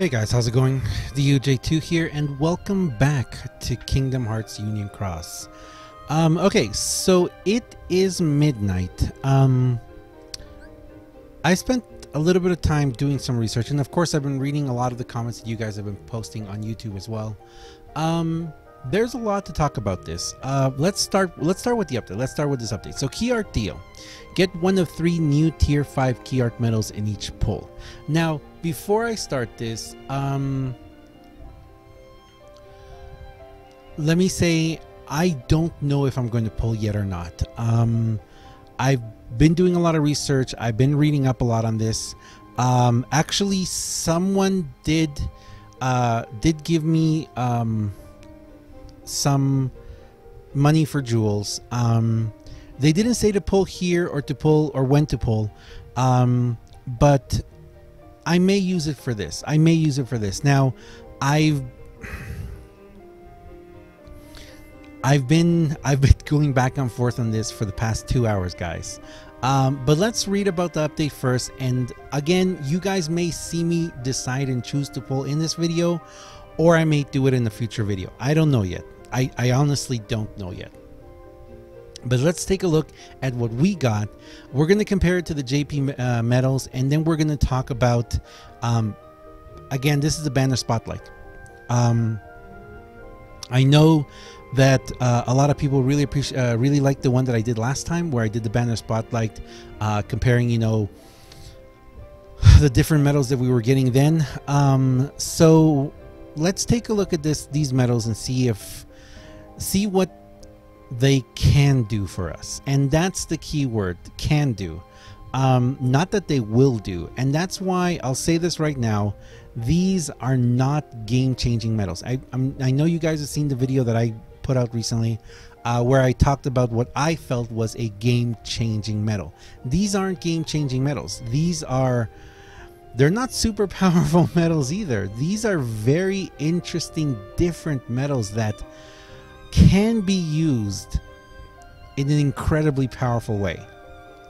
Hey guys, how's it going? The UJ2 here, and welcome back to Kingdom Hearts Union Cross. Okay, so it is midnight. I spent a little bit of time doing some research, and of course I've been reading a lot of the comments that you guys have been posting on YouTube as well. There's a lot to talk about this. Let's start with the update. Let's start with this update. So key art deal. Get one of 3 new tier 5 key art medals in each pull. Now, before I start this, let me say I don't know if I'm going to pull yet or not. I've been doing a lot of research. I've been reading up a lot on this. Actually, someone did give me some money for jewels. They didn't say to pull here or to pull or when to pull, but I may use it for this. Now, I've been going back and forth on this for the past 2 hours, guys. But let's read about the update first. And again, you guys may see me decide and choose to pull in this video, or I may do it in a future video. I don't know yet. I honestly don't know yet. But let's take a look at what we got. We're going to compare it to the JP medals, and then we're going to talk about, again, this is the banner spotlight. I know that a lot of people really really liked the one that I did last time, where I did the banner spotlight, comparing, you know, the different medals that we were getting then. So let's take a look at these medals and see what they can do for us. And that's the key word, can do. Not that they will do. And that's why I'll say this right now, these are not game-changing medals. I know you guys have seen the video that I put out recently, where I talked about what I felt was a game-changing medal. These aren't game-changing medals. They're not super powerful medals either. These are very interesting, different medals that can be used in an incredibly powerful way.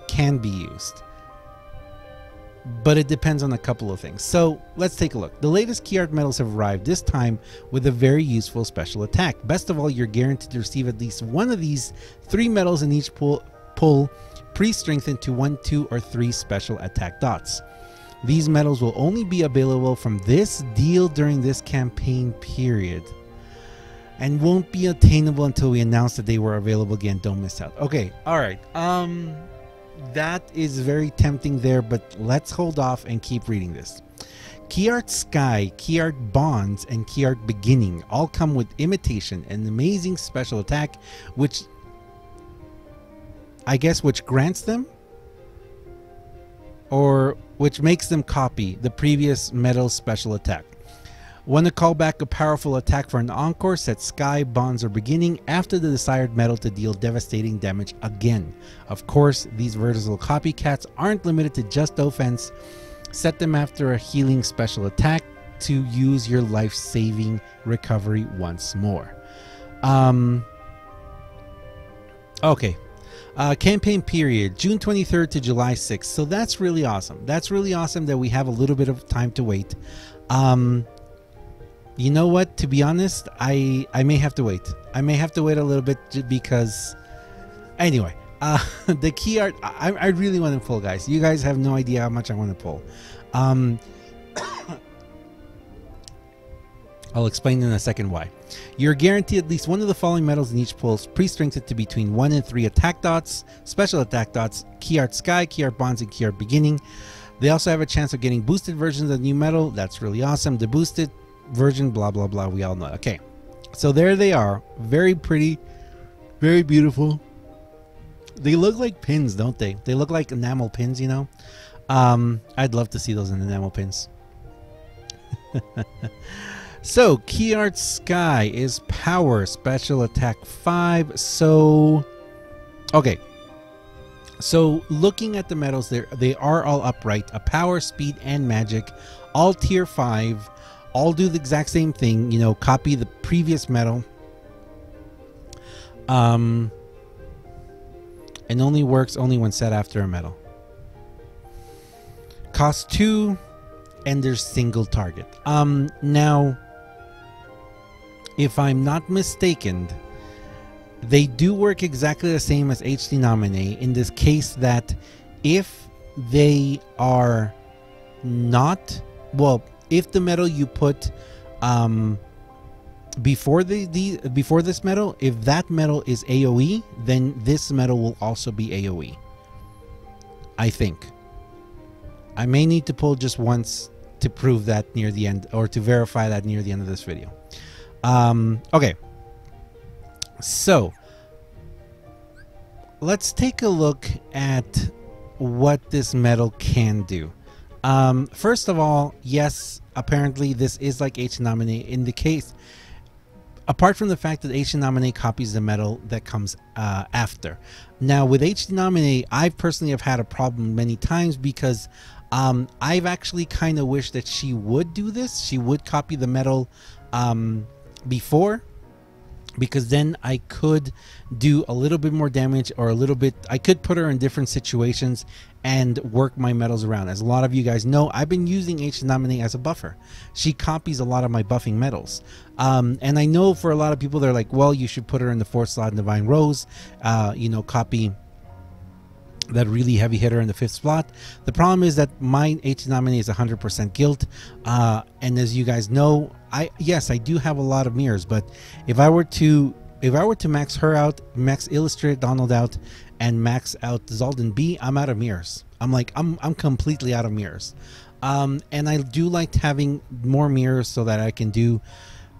Can be used. But it depends on a couple of things. So let's take a look. The latest key art medals have arrived, this time with a very useful special attack. Best of all, you're guaranteed to receive at least one of these 3 medals in each pull, pre-strengthened to 1, 2, or 3 special attack dots. These medals will only be available from this deal during this campaign period, and won't be attainable until we announce that they were available again. Don't miss out. Okay, all right. That is very tempting there, but let's hold off and keep reading this. Key Art Sky, Key Art Bonds, and Key Art Beginning all come with Imitation, an amazing special attack, which grants them, or which makes them copy the previous medal's special attack. Want to call back a powerful attack for an encore? Set Sky, Bonds, or Beginning after the desired medal to deal devastating damage again. Of course, these versatile copycats aren't limited to just offense. Set them after a healing special attack to use your life-saving recovery once more. Okay. Campaign period, June 23rd to July 6th. So that's really awesome. That's really awesome that we have a little bit of time to wait. You know what? To be honest, I may have to wait. I may have to wait a little bit because, anyway, the key art, I really want to pull, guys. You guys have no idea how much I want to pull. I'll explain in a second why. You're guaranteed at least one of the following medals in each pull, pre-strengthened to between 1 and 3 attack dots, special attack dots, Key Art Sky, Key Art Bonds, and Key Art Beginning. They also have a chance of getting boosted versions of the new medal. That's really awesome. The boosted version, blah blah blah, we all know. Okay, so there they are. Very pretty, very beautiful. They look like pins, don't they? They look like enamel pins, you know. I'd love to see those in enamel pins. So Key Art Sky is power, special attack 5. So okay, so looking at the medals, they are all upright, a power, speed, and magic, all tier 5. All do the exact same thing, you know, copy the previous medal. And only works when set after a medal. Cost 2, and there's single target. Now, if I'm not mistaken, they do work exactly the same as HD Nominee in this case, that if they are not, well, if the medal you put before before this medal, if that medal is AoE, then this medal will also be AoE. I think. I may need to pull just once to prove that near the end, or to verify that near the end of this video. Okay. So let's take a look at what this medal can do. First of all, yes, apparently this is like HD Nominee in the case, apart from the fact that HD Nominee copies the medal that comes after. Now with HD Nominee, I personally have had a problem many times because I've actually kind of wished that she would do this. She would copy the medal before, because then I could do a little bit more damage, or a little bit, I could put her in different situations and work my medals around. As a lot of you guys know, I've been using HD Nominee as a buffer. She copies a lot of my buffing medals. And I know for a lot of people, they're like, well, you should put her in the 4th slot in Divine Rose, you know, copy that really heavy hitter in the 5th slot. The problem is that my HD Nominee is 100% guilt, and as you guys know, yes, I do have a lot of mirrors, but if I were to max her out, max Illustrator Donald out, and max out Zaldin B, I'm out of mirrors. I'm completely out of mirrors. And I do like having more mirrors so that I can do,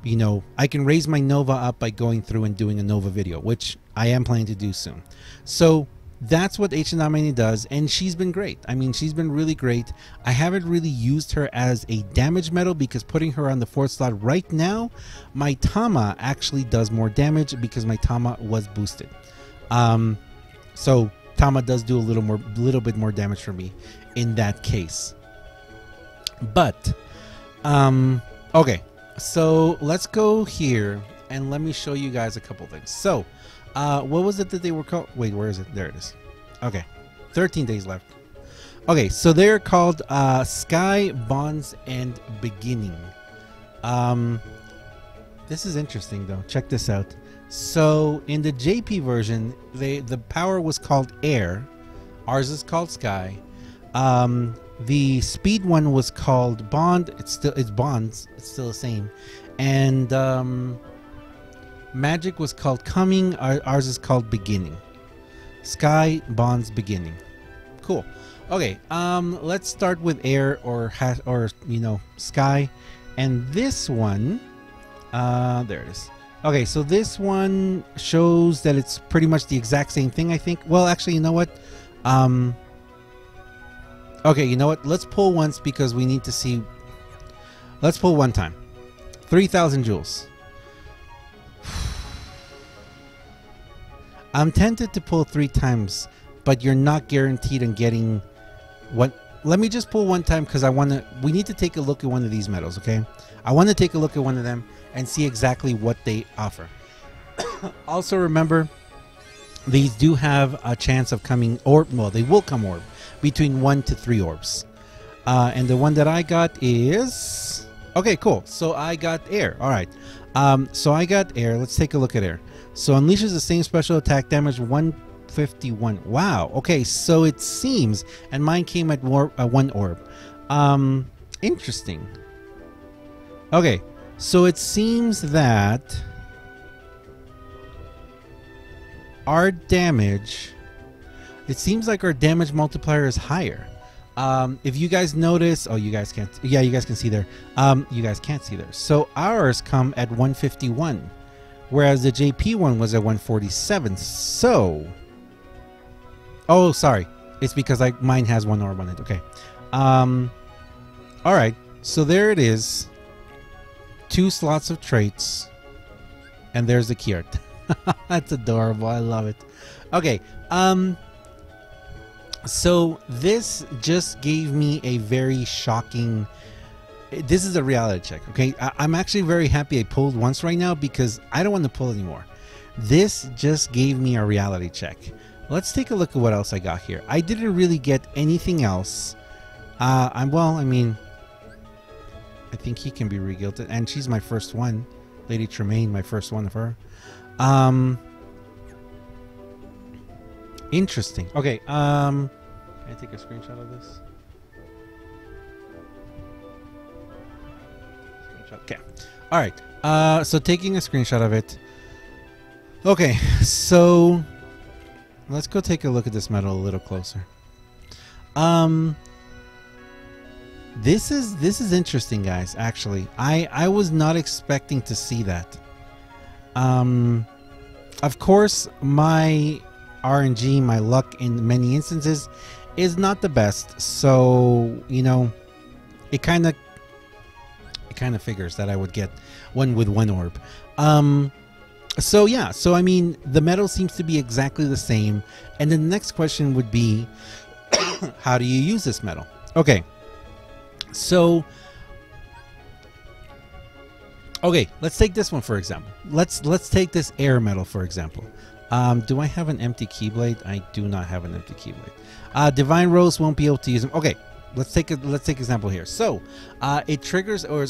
you know, I can raise my Nova up by going through and doing a Nova video, which I am planning to do soon. So that's what HD Nominee does, and she's been great. I mean, she's been really great. I haven't really used her as a damage medal because putting her on the 4th slot right now, my Tama actually does more damage because my Tama was boosted. So Tama does do a little bit more damage for me in that case. But okay, so let's go here and let me show you guys a couple things. So what was it that they were called? Wait, where is it? There it is. Okay, 13 days left. Okay, so they're called Sky, Bonds, and Beginning. This is interesting though. Check this out. So in the JP version, the power was called Air. Ours is called Sky. The speed one was called Bond. It's Bonds. It's still the same. And Magic was called Coming. Ours is called Beginning. Sky, Bonds, Beginning. Cool. Okay, let's start with Air, or you know, Sky. And this one, there it is. Okay, so this one shows that it's pretty much the exact same thing, I think. Well, actually, you know what? Okay, you know what? Let's pull once because we need to see. Let's pull one time. 3,000 joules. I'm tempted to pull 3 times, but you're not guaranteed on getting what. Let me just pull one time because we need to take a look at one of these medals, okay? I want to take a look at one of them and see exactly what they offer. Also remember, these do have a chance of coming orb. Well, they will come orb between 1 to 3 orbs. And the one that I got is, okay, cool. So I got Air. All right. So I got Air. Let's take a look at Air. So unleashes the same special attack damage, 151. Wow. Okay, so it seems, and mine came at 1 orb. Interesting. Okay, so it seems that our damage, it seems like our damage multiplier is higher. If you guys notice, oh, you guys can't, yeah, you guys can see there. You guys can't see there. So ours come at 151, whereas the JP one was at 147. So, oh, sorry, it's because mine has 1 orb on it. Okay. All right, so there it is. 2 slots of traits, and there's the key art. That's adorable. I love it. Okay. So this just gave me a very shocking. This is a reality check. Okay, I'm actually very happy I pulled once right now because I don't want to pull anymore. This just gave me a reality check. Let's take a look at what else I got here. I didn't really get anything else. Well, I mean, I think he can be re-gilded. And she's my first one. Lady Tremaine, my first one of her. Interesting. Okay, can I take a screenshot of this? Okay. All right. So taking a screenshot of it. Okay, so let's go take a look at this medal a little closer. This is interesting, guys. Actually, I was not expecting to see that. Of course, my RNG, my luck in many instances is not the best. So, you know, it kind of figures that I would get one with one orb. So yeah, so I mean, the medal seems to be exactly the same. And then the next question would be, how do you use this medal? Okay. So, okay, let's take this one for example. Let's take this air medal for example. Do I have an empty keyblade? I do not have an empty keyblade. Divine Rose won't be able to use them. Okay, let's take example here. So, it triggers or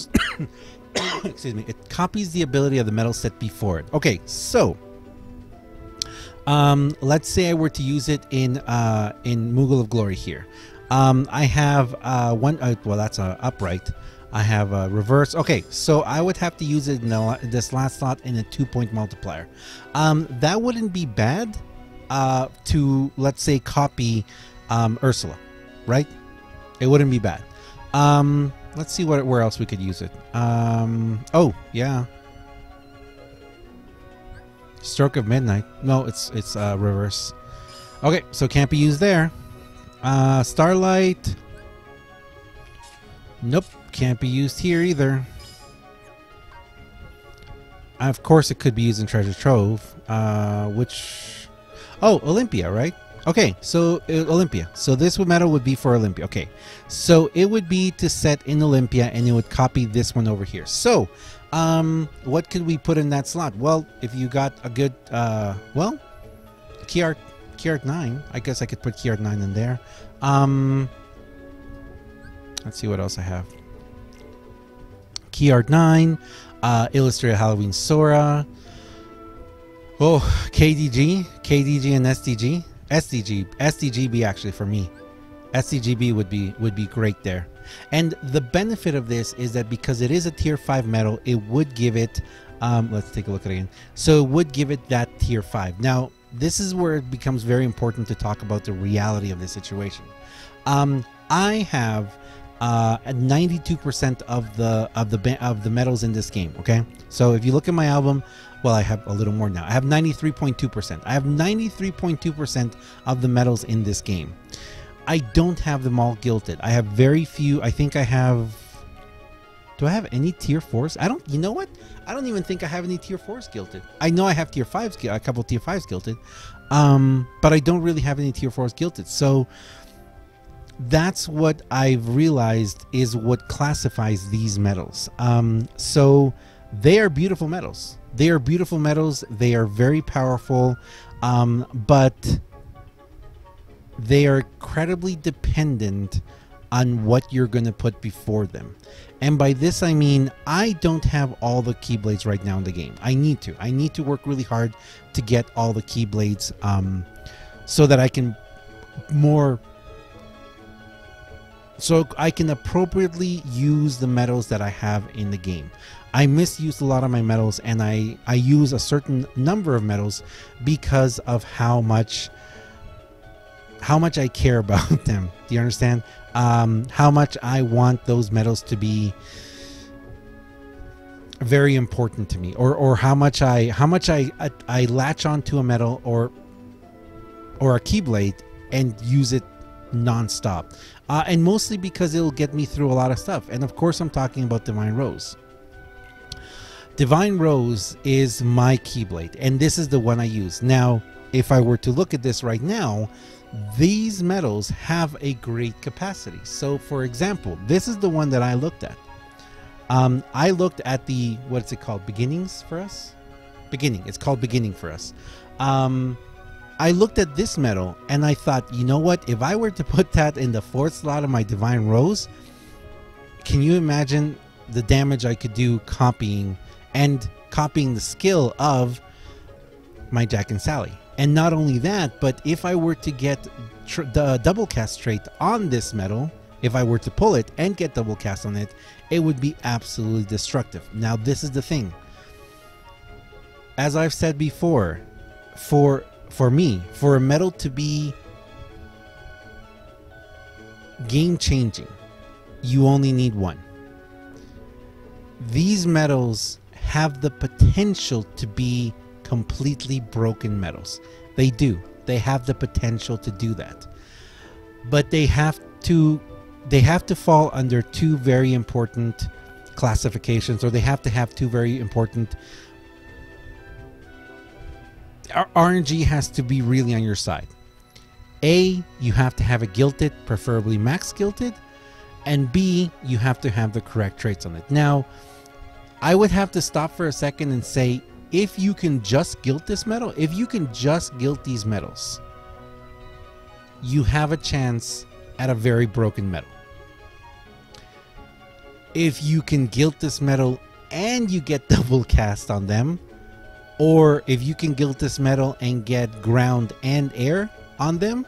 excuse me, it copies the ability of the medal set before it. Okay, so let's say I were to use it in Moogle of Glory here. I have one. Well, that's a upright. I have a reverse. Okay, so I would have to use it in this last slot in a 2-point multiplier. That wouldn't be bad to, let's say, copy Ursula, right? It wouldn't be bad. Let's see where else we could use it. Oh, yeah. Stroke of Midnight. No, it's reverse. Okay, so can't be used there. Starlight. Nope, can't be used here either. Of course, it could be used in Treasure Trove, which... Oh, Olympia, right? Okay, so Olympia. So this medal would be for Olympia. Okay, so it would be to set in Olympia, and it would copy this one over here. So, what could we put in that slot? Well, if you got a good, well, Key Art 9. I guess I could put Key Art 9 in there. Let's see what else I have. Key Art 9, Illustrated Halloween Sora. Oh, KDG and SDG. SDGB actually for me. SDGB would be great there. And the benefit of this is that because it is a tier 5 medal, it would give it, let's take a look at it again. So it would give it that tier 5. Now, this is where it becomes very important to talk about the reality of the situation. I have 92% of the medals in this game. Okay, so if you look at my album, well, I have a little more now. I have 93.2%. I have 93.2% of the medals in this game. I don't have them all gilded. I have very few. I think I have. Do I have any tier 4s? I don't. You know what? I don't even think I have any tier 4s gilded. I know I have tier 5s, a couple tier 5s gilded, but I don't really have any tier 4s gilded. So that's what I've realized is what classifies these medals. So they are beautiful medals. They are beautiful medals. They are very powerful, but they are incredibly dependent on what you're going to put before them. And by this I mean I don't have all the keyblades right now in the game. I need to work really hard to get all the keyblades, so that I can appropriately use the medals that I have in the game. I misused a lot of my medals, and I use a certain number of medals because of how much I care about them. Do you understand? How much I want those medals to be very important to me, or how much I latch onto a medal or a keyblade and use it non-stop, and mostly because it'll get me through a lot of stuff. And of course I'm talking about Divine Rose. Divine Rose is my keyblade, and this is the one I use. Now, if I were to look at this right now, these medals have a great capacity. So for example, this is the one that I looked at. I looked at the, what's it called? Beginnings for us? Beginning. It's called Beginning for us. I looked at this medal and I thought, you know what? If I were to put that in the 4th slot of my Divine Rose, can you imagine the damage I could do copying the skill of my Jack and Sally. And not only that, but if I were to get the double cast trait on this medal, if I were to pull it and get double cast on it, it would be absolutely destructive. Now, this is the thing. As I've said before, for me, for a medal to be game changing, you only need one. These medals have the potential to be completely broken medals. They do. They have the potential to do that. But they have to fall under two very important classifications, or they have to have two very important RNG has to be really on your side. A, you have to have it gilted, preferably max gilted, and B, you have to have the correct traits on it. Now, I would have to stop for a second and say, if you can just gilt this medal, if you can just gilt these medals, you have a chance at a very broken medal. If you can gilt this medal and you get double cast on them, or if you can gilt this medal and get ground and air on them,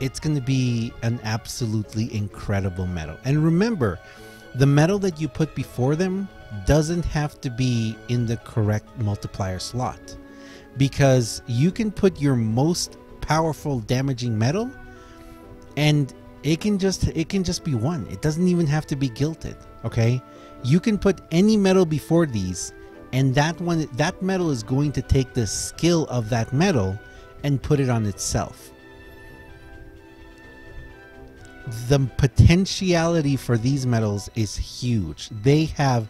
it's going to be an absolutely incredible medal. And remember, the medal that you put before them doesn't have to be in the correct multiplier slot, because you can put your most powerful damaging medal and it can just be one. It doesn't even have to be gilted. Okay, you can put any medal before these, and that medal is going to take the skill of that medal and put it on itself. The potentiality for these medals is huge. They have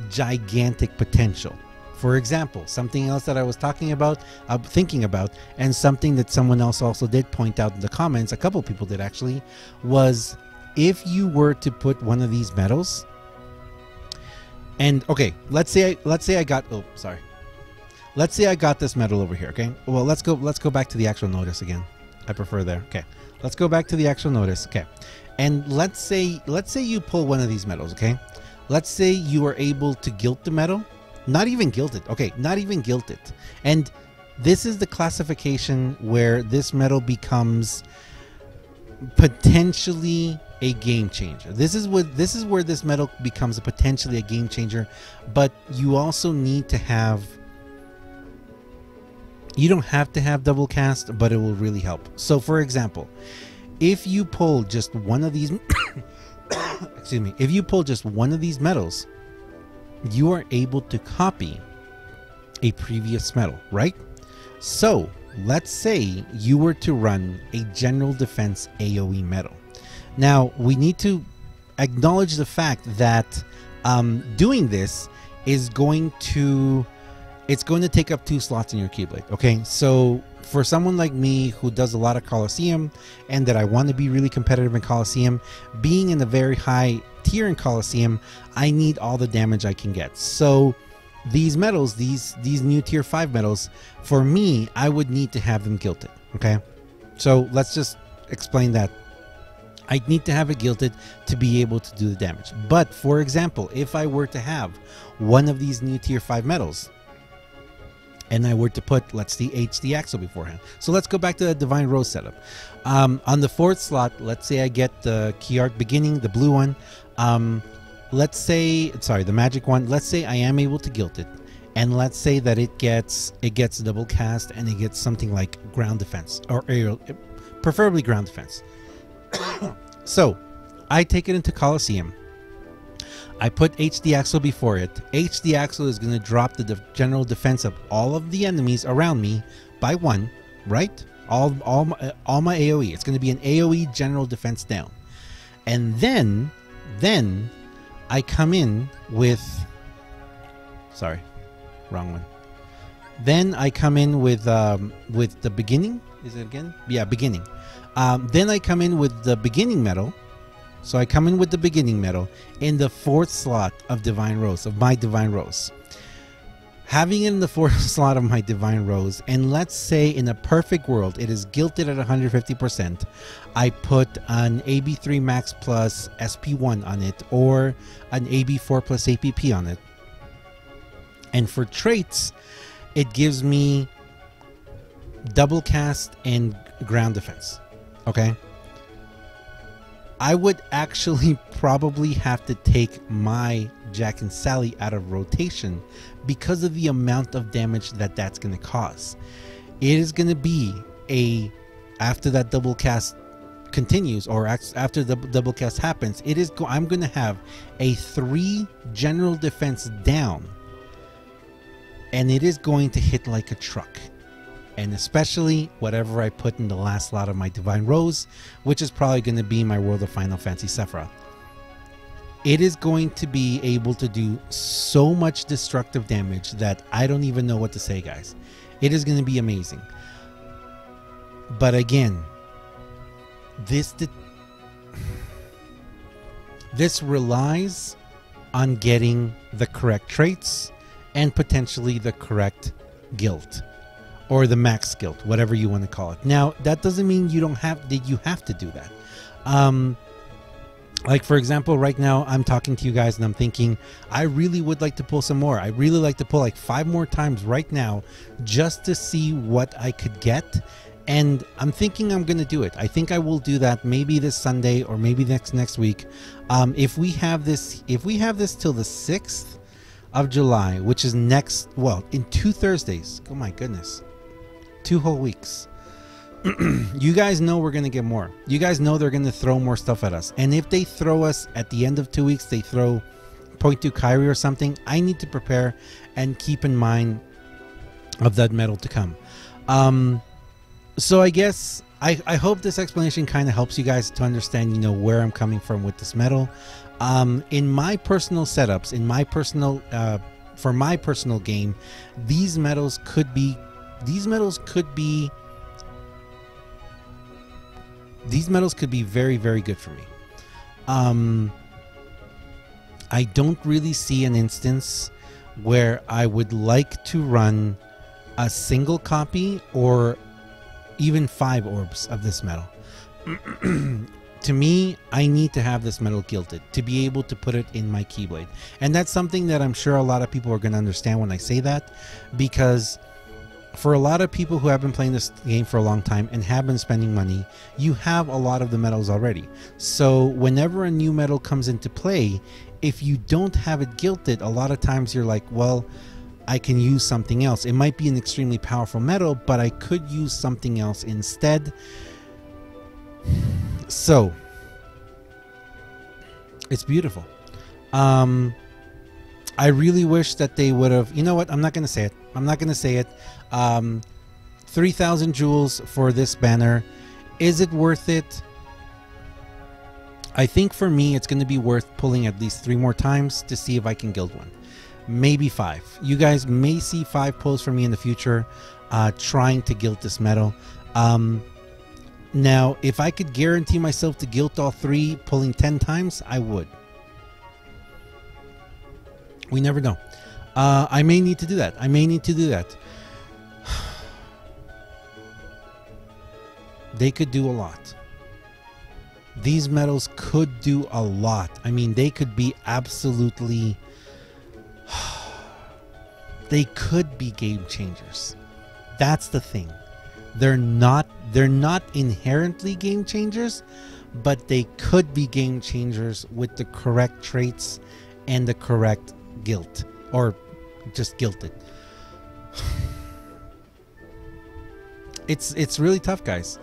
gigantic potential. For example, something else that I was thinking about, and something that someone else also did point out in the comments, a couple people did actually, was if you were to put one of these medals, and okay, let's say I got this medal over here. Okay, well, let's go back to the actual notice again. I prefer there. Okay, let's go back to the actual notice. Okay, and let's say you pull one of these medals. Okay, let's say you are able to gilt the medal. Not even gilted. Okay, not even gilted. And this is the classification where this medal becomes potentially a game changer. This is where this medal becomes potentially a game changer, but you also need to have, you don't have to have double cast, but it will really help. So for example, if you pull just one of these excuse me, if you pull just one of these medals, you are able to copy a previous medal, right? So let's say you were to run a general defense AoE medal. Now we need to acknowledge the fact that doing this is going to take up 2 slots in your Keyblade. Okay, so for someone like me who does a lot of Colosseum and that I want to be really competitive in Colosseum, being in a very high tier in Colosseum, I need all the damage I can get. So these medals, these new tier 5 medals, for me, I would need to have them gilted. Okay, so let's just explain that. I need to have it gilted to be able to do the damage. But for example, if I were to have one of these new tier 5 medals and I were to put, let's see, HD Axle beforehand. So let's go back to the Divine Rose setup. On the 4th slot, let's say I get the Key Art Beginning, the blue one. Let's say, sorry, the magic one. Let's say I am able to gilt it, and let's say that it gets double cast and it gets something like ground defense, or aerial, preferably ground defense. So I take it into Colosseum. I put HD Axle before it. HD Axle is going to drop the general defense of all of the enemies around me by 1, right? All my AoE. It's going to be an AoE general defense down. And then I come in with, sorry, wrong one. Then I come in with the beginning. Is it again? Yeah, beginning. Then I come in with the beginning medal. So I come in with the beginning medal in the 4th slot of Divine Rose, of my Divine Rose. Having it in the fourth slot of my Divine Rose, and let's say in a perfect world it is gilted at 150%, I put an AB3 Max plus SP1 on it, or an AB4 plus APP on it. And for traits, it gives me double cast and ground defense. Okay? I would actually probably have to take my Jack and Sally out of rotation because of the amount of damage that that's going to cause. It is going to be after that double cast continues, or after the double cast happens, I'm going to have a 3 general defense down, and it is going to hit like a truck. And especially whatever I put in the last slot of my Divine Rose, which is probably going to be my World of Final Fantasy Sephiroth. It is going to be able to do so much destructive damage that I don't even know what to say, guys. It is going to be amazing. But again, this relies on getting the correct traits and potentially the correct guild. Or the max guild, whatever you want to call it. Now, that doesn't mean you have to do that. Like, for example, right now I'm talking to you guys and I'm thinking I really would like to pull some more. I really like to pull like 5 more times right now just to see what I could get. And I'm thinking I'm going to do it. I think I will do that maybe this Sunday or maybe next week. If we have this till the 6th of July, which is in 2 Thursdays. Oh my goodness. 2 whole weeks. You guys know we're going to get more. You guys know they're going to throw more stuff at us. And if they throw us at the end of 2 weeks, they throw Point to Kyrie or something, I need to prepare and keep in mind of that medal to come. So I guess I hope this explanation kind of helps you guys to understand, where I'm coming from with this medal. In my personal setups, for my personal game, these medals could be very, very good for me. I don't really see an instance where I would like to run a single copy or even 5 orbs of this medal. To me, I need to have this medal gilded to be able to put it in my Keyblade. And that's something that I'm sure a lot of people are going to understand when I say that, because for a lot of people who have been playing this game for a long time and have been spending money, you have a lot of the medals already. So whenever a new medal comes into play, if you don't have it gilded, a lot of times you're like, well, I can use something else. It might be an extremely powerful medal, but I could use something else instead. So it's beautiful. I really wish that they would have, you know what, I'm not going to say it. I'm not going to say it. 3,000 jewels for this banner. Is it worth it? I think for me, it's going to be worth pulling at least 3 more times to see if I can guild one. Maybe 5. You guys may see 5 pulls from me in the future, trying to guild this medal. Now, if I could guarantee myself to guild all 3 pulling 10 times, I would. We never know. I may need to do that. They could do a lot. These medals could do a lot. I mean, they could be absolutely... they could be game changers. That's the thing. They're not inherently game changers, but they could be game changers with the correct traits and the correct guild, or just guilted. It's really tough, guys.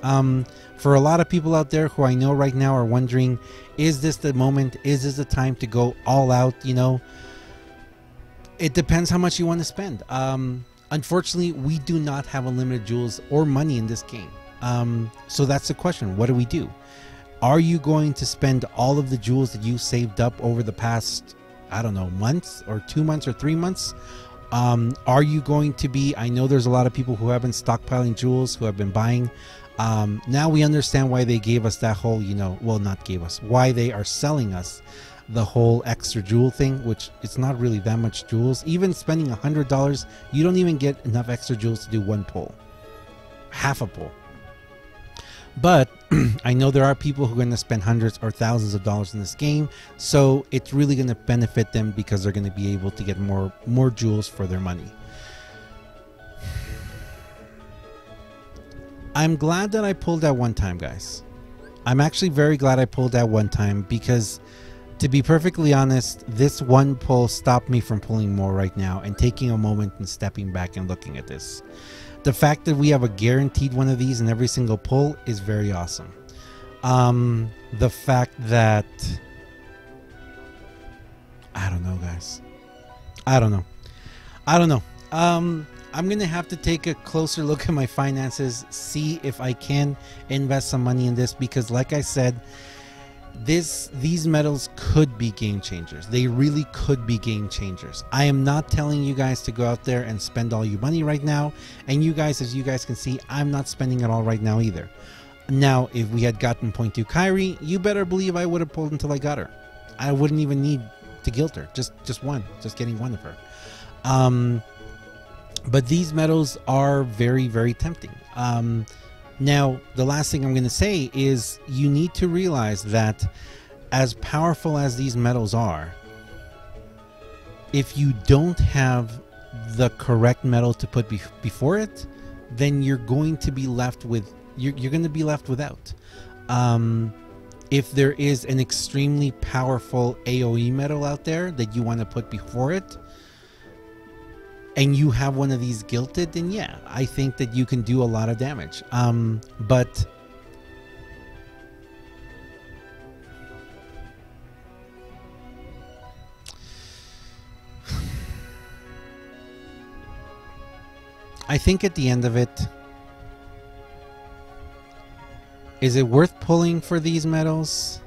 For a lot of people out there who I know right now are wondering, is this the moment? Is this the time to go all out? It depends how much you want to spend. Unfortunately, we do not have unlimited jewels or money in this game. So that's the question. What do we do? Are you going to spend all of the jewels that you saved up over the past, I don't know, months or 2 months or 3 months? Are you going to be, I know there's a lot of people who have been stockpiling jewels, who have been buying. Now we understand why they gave us that whole, well, not gave us, why they are selling us the whole extra jewel thing, which it's not really that much jewels. Even spending $100, you don't even get enough extra jewels to do one pull, half a pull. But I know there are people who are going to spend hundreds or thousands of dollars in this game, so it's really going to benefit them because they're going to be able to get more jewels for their money. I'm glad that I pulled that one time, guys. I'm actually very glad I pulled that one time because, to be perfectly honest, this one pull stopped me from pulling more right now and taking a moment and stepping back and looking at this. The fact that we have a guaranteed one of these in every single pull is very awesome. The fact that, I don't know, guys. I don't know. I'm gonna have to take a closer look at my finances, see if I can invest some money in this, because like I said, these medals could be game changers. They really could be game changers. I am not telling you guys to go out there and spend all your money right now, and you guys, as you guys can see, I'm not spending it all right now either. Now, if we had gotten 0.2 Kyrie, you better believe I would have pulled until I got her. I wouldn't even need to guilt her, just getting one of her. But these medals are very, very tempting. Now, the last thing I'm going to say is you need to realize that as powerful as these medals are, if you don't have the correct medal to put before it, then you're going to be left with, you're going to be left without. If there is an extremely powerful AoE medal out there that you want to put before it, and you have one of these gilted, then yeah, I think that you can do a lot of damage. But I think at the end of it, is it worth pulling for these medals?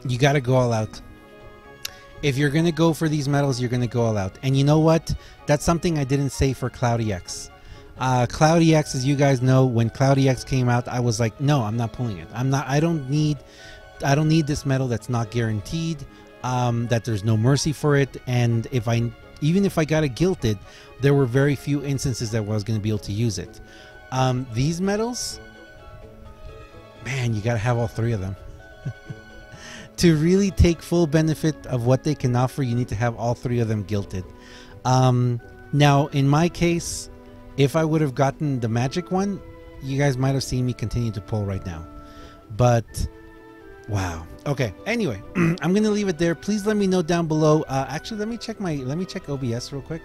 You got to go all out. If you're going to go for these medals, you're going to go all out. And you know what? That's something I didn't say for Cloudy X. Cloudy X, as you guys know, when Cloudy X came out, I was like, no, I'm not pulling it. I don't need this medal that's not guaranteed, that there's no mercy for it. And even if I got it gilted, there were very few instances that I was going to be able to use it. These medals, man, you got to have all three of them. To really take full benefit of what they can offer, you need to have all three of them gilted. Now, in my case, if I would have gotten the magic one, you guys might have seen me continue to pull right now. But, wow. Okay, anyway, I'm going to leave it there. Please let me know down below. Actually, let me check OBS real quick.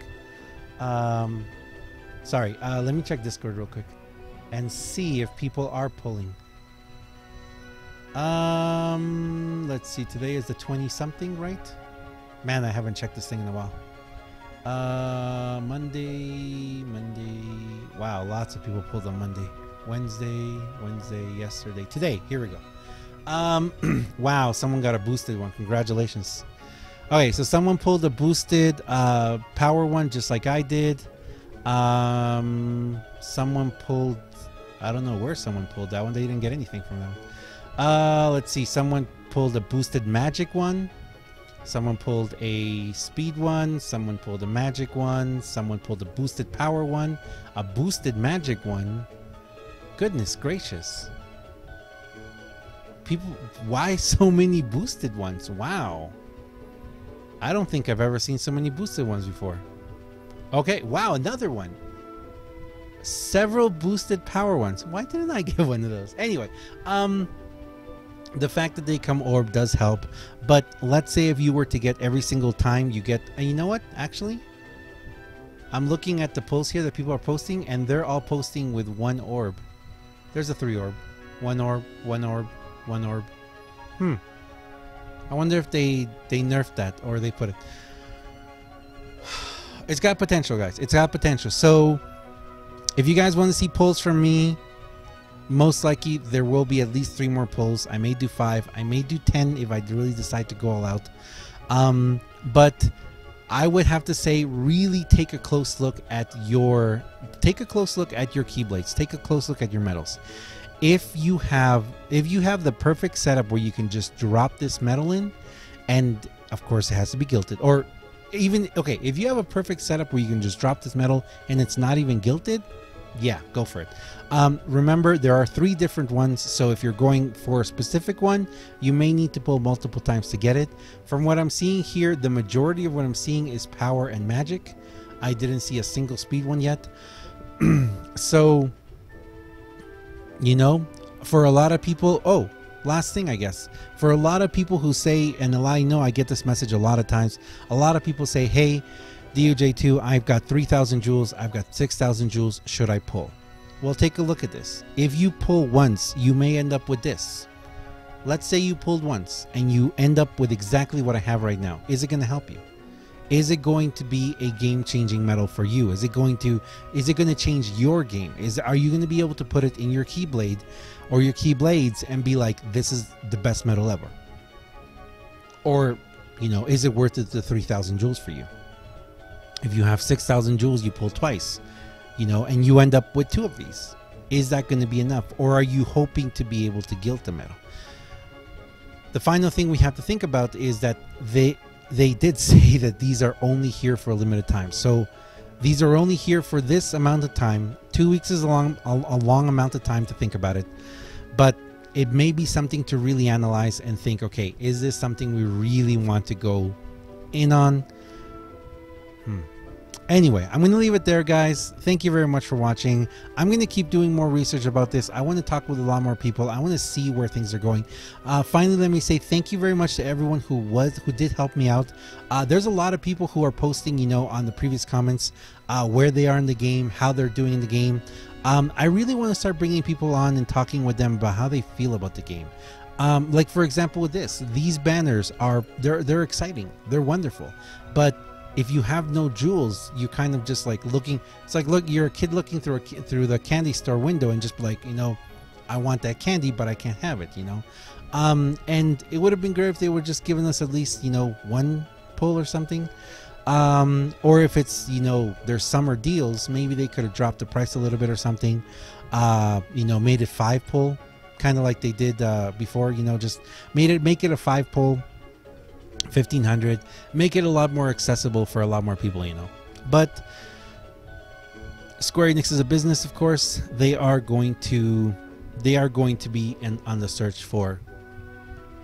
Sorry, let me check Discord real quick and see if people are pulling. Let's see, today is the 20-something, right? Man, I haven't checked this thing in a while. Monday. Wow, lots of people pulled on Monday. Wednesday, yesterday, today. Here we go. Wow, someone got a boosted one. Congratulations. Okay, so someone pulled a boosted power one just like I did. Someone pulled, I don't know where someone pulled that one. They didn't get anything from them. Let's see, someone pulled a boosted magic one, someone pulled a speed one, someone pulled a magic one, someone pulled a boosted power one, a boosted magic one. Goodness gracious, people, why so many boosted ones? Wow, I don't think I've ever seen so many boosted ones before. Okay, wow, another one. Several boosted power ones. Why didn't I get one of those? Anyway, the fact that they come orb does help, but let's say if you were to get every single time you get, and you know what, actually, I'm looking at the posts here that people are posting, and they're all posting with one orb. There's a 3 orb, one orb, one orb, one orb. I wonder if they nerfed that, or they put it. It's got potential, guys. It's got potential. So if you guys want to see pulls from me, most likely there will be at least 3 more pulls. I may do 5. I may do 10 if I really decide to go all out. But I would have to say, really take a close look at your, Keyblades. Take a close look at your medals. if you have the perfect setup where you can just drop this metal in, and of course it has to be gilted, or even, okay, if you have a perfect setup where you can just drop this metal and it's not even gilted, yeah, go for it. Remember, there are 3 different ones, so if you're going for a specific one, you may need to pull multiple times to get it. From what I'm seeing here, the majority of what I'm seeing is power and magic. I didn't see a single speed one yet. So, you know, for a lot of people, oh, last thing, I guess, for a lot of people who say, and I know I get this message a lot of times, a lot of people say, hey, DUJ2, I've got 3,000 joules, I've got 6,000 joules, should I pull? Well, take a look at this. If you pull once, you may end up with this. Let's say you pulled once and you end up with exactly what I have right now. Is it going to help you? Is it going to be a game-changing metal for you? Is it going to change your game? Are you going to be able to put it in your keyblade or your keyblades and be like, this is the best metal ever? Or, you know, is it worth it, the 3,000 joules for you? If you have 6,000 joules, you pull twice, you know, and you end up with 2 of these. Is that going to be enough? Or are you hoping to be able to gilt the metal? The final thing we have to think about is that they did say that these are only here for a limited time. So these are only here for this amount of time. 2 weeks is a long amount of time to think about it. But it may be something to really analyze and think, okay, is this something we really want to go in on? Anyway, I'm going to leave it there, guys. Thank you very much for watching. I'm going to keep doing more research about this. I want to talk with a lot more people. I want to see where things are going. Finally, let me say thank you very much to everyone who did help me out. There's a lot of people who are posting, you know, on the previous comments, where they are in the game, how they're doing in the game. I really want to start bringing people on and talking with them about how they feel about the game. Like, for example, with these banners they're exciting. They're wonderful. But if you have no joules, you kind of just like looking, it's like, look, you're a kid looking through the candy store window and just like, you know, I want that candy, but I can't have it, you know. And it would have been great if they were just giving us at least, you know, 1 pull or something. Or if it's, you know, there's summer deals, maybe they could have dropped the price a little bit or something. You know, made it 5 pull, kind of like they did before, you know, just make it a 5 pull. 1,500, make it a lot more accessible for a lot more people, you know. But Square Enix is a business, of course. They are going to be on the search for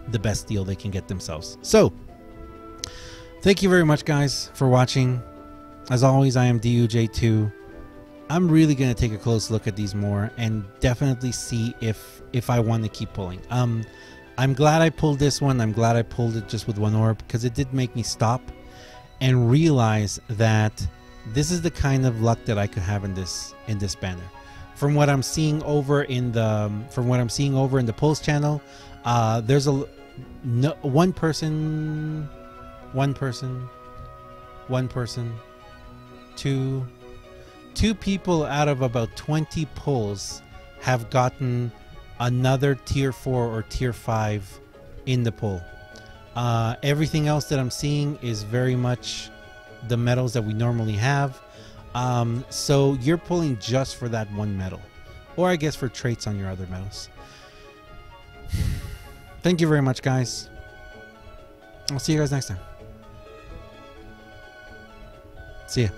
the best deal they can get themselves. So thank you very much, guys, for watching. As always, I am DUJ2. I'm really going to take a close look at these more and definitely see if I want to keep pulling. I'm glad I pulled this one. I'm glad I pulled it just with 1 orb, because it did make me stop and realize that this is the kind of luck that I could have in this banner. From what I'm seeing over in the polls channel, there's one person, two people out of about 20 polls have gotten another tier 4 or tier 5 in the poll. Everything else that I'm seeing is very much the medals that we normally have. So you're pulling just for that 1 medal, or I guess for traits on your other medals. Thank you very much, guys. I'll see you guys next time. See ya.